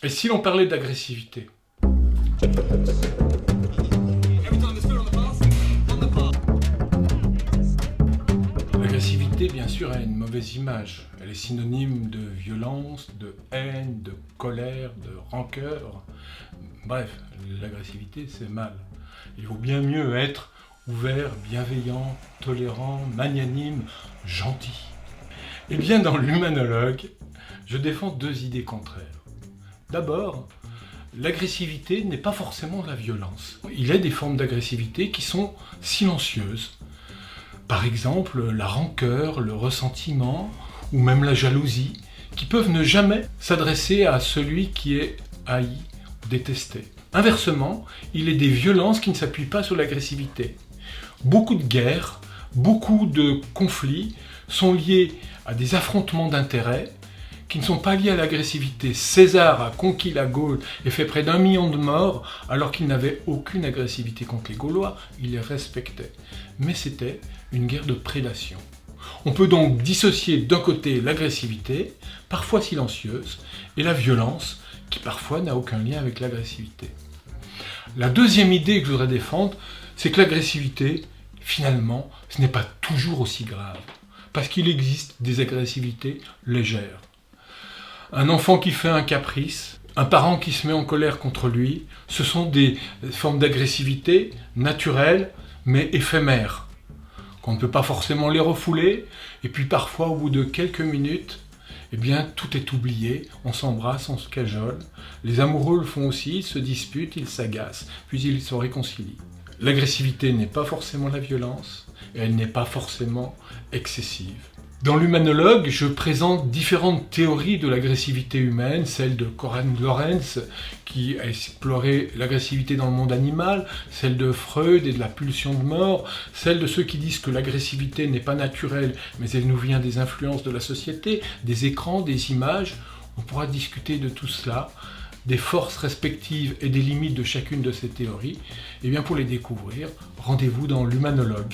Et si l'on parlait d'agressivité? L'agressivité, bien sûr, a une mauvaise image. Elle est synonyme de violence, de haine, de colère, de rancœur. Bref, l'agressivité, c'est mal. Il vaut bien mieux être ouvert, bienveillant, tolérant, magnanime, gentil. Eh bien, dans l'humanologue, je défends deux idées contraires. D'abord, l'agressivité n'est pas forcément la violence. Il y a des formes d'agressivité qui sont silencieuses. Par exemple, la rancœur, le ressentiment ou même la jalousie, qui peuvent ne jamais s'adresser à celui qui est haï, détesté. Inversement, il est des violences qui ne s'appuient pas sur l'agressivité. Beaucoup de guerres, beaucoup de conflits sont liés à des affrontements d'intérêts qui ne sont pas liés à l'agressivité. César a conquis la Gaule et fait près d'1 million de morts alors qu'il n'avait aucune agressivité contre les Gaulois, il les respectait. Mais c'était une guerre de prédation. On peut donc dissocier d'un côté l'agressivité, parfois silencieuse, et la violence, qui parfois n'a aucun lien avec l'agressivité. La deuxième idée que je voudrais défendre, c'est que l'agressivité, finalement, ce n'est pas toujours aussi grave. Parce qu'il existe des agressivités légères. Un enfant qui fait un caprice, un parent qui se met en colère contre lui, ce sont des formes d'agressivité naturelles, mais éphémères, qu'on ne peut pas forcément les refouler, et puis parfois, au bout de quelques minutes, eh bien, tout est oublié, on s'embrasse, on se cajole. Les amoureux le font aussi, ils se disputent, ils s'agacent, puis ils se réconcilient. L'agressivité n'est pas forcément la violence, et elle n'est pas forcément excessive. Dans l'humanologue, je présente différentes théories de l'agressivité humaine, celle de Konrad Lorenz, qui a exploré l'agressivité dans le monde animal, celle de Freud et de la pulsion de mort, celle de ceux qui disent que l'agressivité n'est pas naturelle, mais elle nous vient des influences de la société, des écrans, des images. On pourra discuter de tout cela, des forces respectives et des limites de chacune de ces théories. Et bien pour les découvrir, rendez-vous dans l'humanologue.